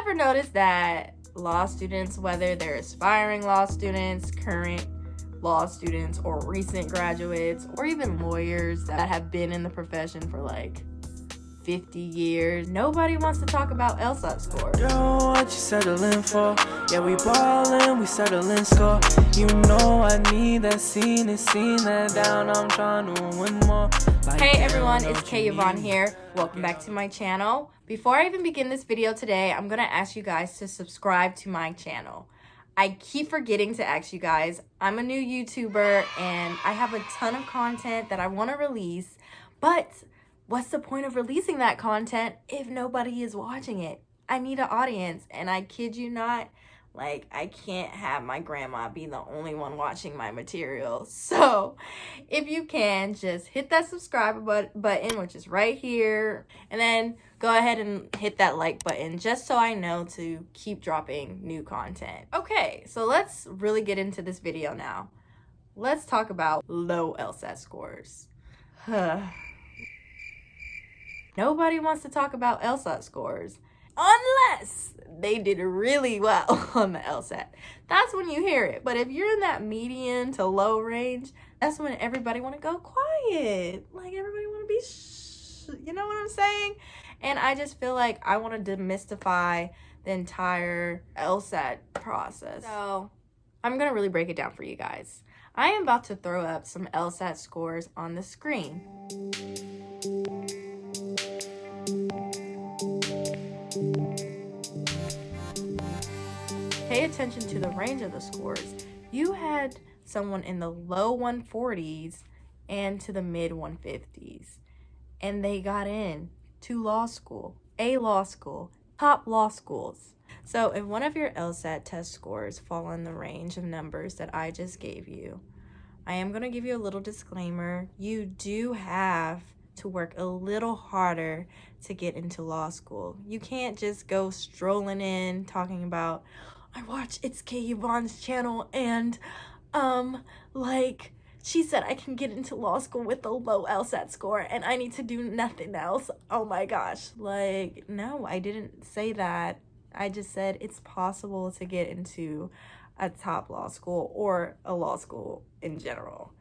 ever noticed that law students, whether they're aspiring law students, current law students, or recent graduates, or even lawyers that have been in the profession for like 50 years, nobody wants to talk about LSAT scores. Yo, what you settling for? Yeah, we ballin', we settling score. You know I need that scene that down. I'm trying to win more. Like, hey everyone, it's Kay Yvonne here. Welcome back to my channel. Before I even begin this video today, I'm gonna ask you guys to subscribe to my channel. I keep forgetting to ask you guys. I'm a new YouTuber and I have a ton of content that I want to release, but what's the point of releasing that content if nobody is watching it? I need an audience, and I kid you not, like, I can't have my grandma be the only one watching my material. So if you can, just hit that subscribe button, which is right here, and then go ahead and hit that like button just so I know to keep dropping new content. Okay, so let's really get into this video now. Let's talk about low LSAT scores. Nobody wants to talk about LSAT scores unless they did really well on the LSAT. That's when you hear it. But if you're in that medium to low range, that's when everybody want to go quiet. Like, everybody want to be shh. You know what I'm saying? And I just feel like I want to demystify the entire LSAT process. So I'm going to really break it down for you guys. I am about to throw up some LSAT scores on the screen. Pay attention to the range of the scores. You had someone in the low 140s and to the mid 150s, and they got in to law school, top law schools. So if one of your LSAT test scores fall in the range of numbers that I just gave you, I am going to give you a little disclaimer. You do have to work a little harder to get into law school. You can't just go strolling in talking about, I watch It's Kay Yvonne's channel and like she said I can get into law school with a low LSAT score and I need to do nothing else. Oh my gosh. Like, no, I didn't say that. I just said it's possible to get into a top law school or a law school in general.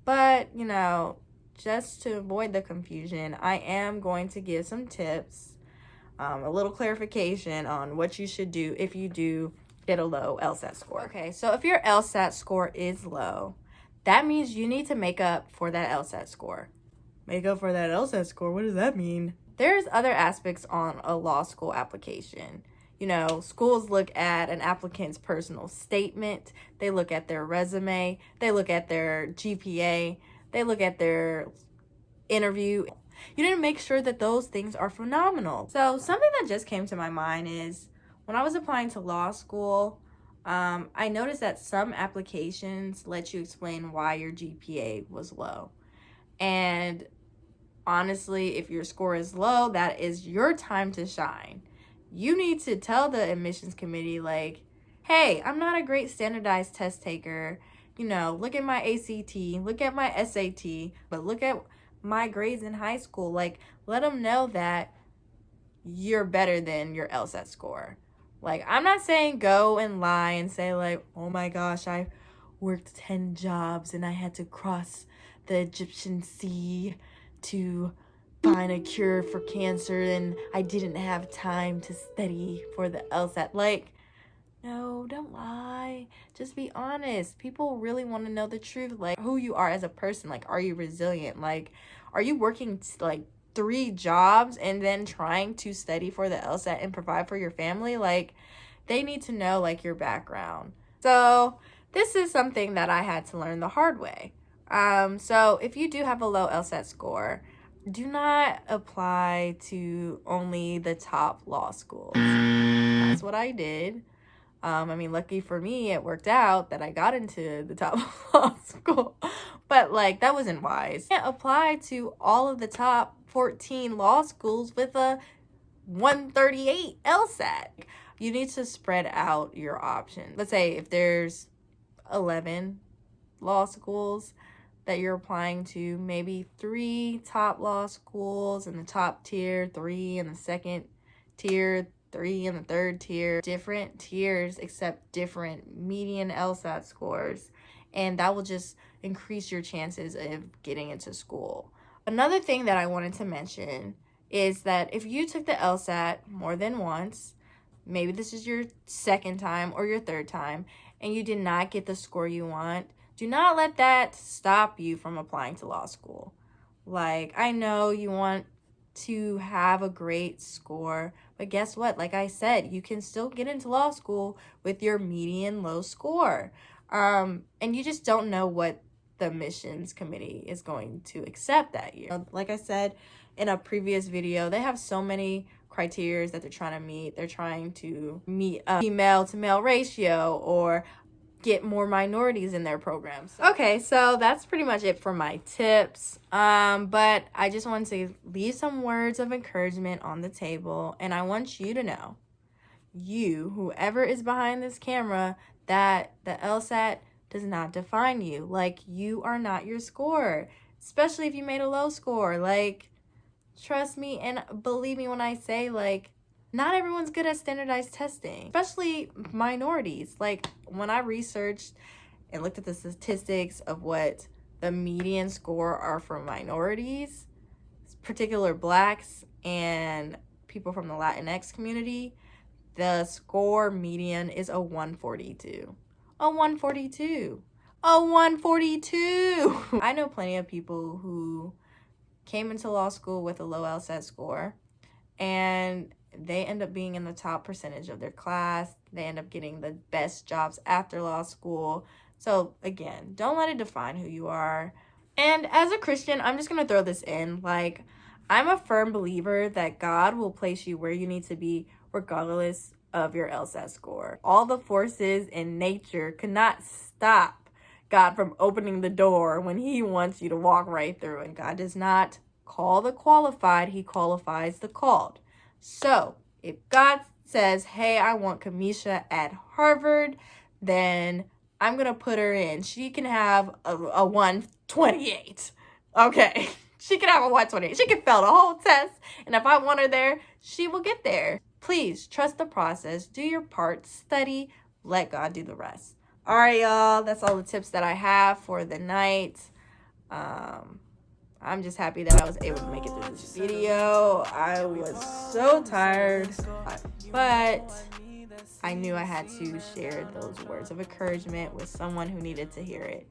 But, you know, just to avoid the confusion, I am going to give some tips, a little clarification on what you should do if you do get a low LSAT score. Okay, so if your LSAT score is low, that means you need to make up for that LSAT score. Make up for that LSAT score? What does that mean? There's other aspects on a law school application. You know, schools look at an applicant's personal statement. They look at their resume. They look at their GPA. They look at their interview. You need to make sure that those things are phenomenal. So something that just came to my mind is when I was applying to law school, I noticed that some applications let you explain why your GPA was low. And honestly, if your score is low, that is your time to shine. You need to tell the admissions committee, like, hey, I'm not a great standardized test taker. You know, look at my ACT, look at my SAT, but look at my grades in high school. Like, let them know that you're better than your LSAT score. Like, I'm not saying go and lie and say, like, oh my gosh, I worked 10 jobs and I had to cross the Egyptian Sea to find a cure for cancer and I didn't have time to study for the LSAT. Like, no, don't lie. Just be honest. People really want to know the truth, like who you are as a person. Like, are you resilient? Like, are you working like 3 jobs and then trying to study for the LSAT and provide for your family? Like, they need to know like your background. So this is something that I had to learn the hard way. So if you do have a low LSAT score, do not apply to only the top law schools. That's what I did. I mean, lucky for me, it worked out that I got into the top law school. But, like, that wasn't wise. You can't apply to all of the top 14 law schools with a 138 LSAT. You need to spread out your options. Let's say if there's 11 law schools that you're applying to, maybe 3 top law schools in the top tier, 3 in the second tier, 3 in the 3rd tier. Different tiers accept different median LSAT scores, and that will just increase your chances of getting into school. Another thing that I wanted to mention is that if you took the LSAT more than once, maybe this is your 2nd time or your 3rd time, and you did not get the score you want, do not let that stop you from applying to law school. Like, I know you want to have a great score, but guess what? Like I said, you can still get into law school with your median low score. And you just don't know what the admissions committee is going to accept that year. Like I said in a previous video, they have so many criteria that they're trying to meet. They're trying to meet a female to male ratio or get more minorities in their programs. Okay, so that's pretty much it for my tips. But I just want to leave some words of encouragement on the table, and I want you to know, you, whoever is behind this camera, that the LSAT does not define you. Like, you are not your score, especially if you made a low score. Like, trust me and believe me when I say, like, not everyone's good at standardized testing, especially minorities. Like, when I researched and looked at the statistics of what the median score are for minorities, particular Blacks and people from the Latinx community, the score median is a 142. A 142. A 142. I know plenty of people who came into law school with a low LSAT score, and they end up being in the top percentage of their class. They end up getting the best jobs after law school. So again, don't let it define who you are. And as a Christian, I'm just going to throw this in. Like, I'm a firm believer that God will place you where you need to be regardless of your LSAT score. All the forces in nature could not stop God from opening the door when he wants you to walk right through. And God does not call the qualified, he qualifies the called. So if God says, hey, I want Kamisha at Harvard, then I'm going to put her in. She can have a 128. Okay. She can have a 128. She can fail the whole test. And if I want her there, she will get there. Please trust the process. Do your part. Study. Let God do the rest. All right, y'all. That's all the tips that I have for the night. I'm just happy that I was able to make it through this video. I was so tired, but I knew I had to share those words of encouragement with someone who needed to hear it.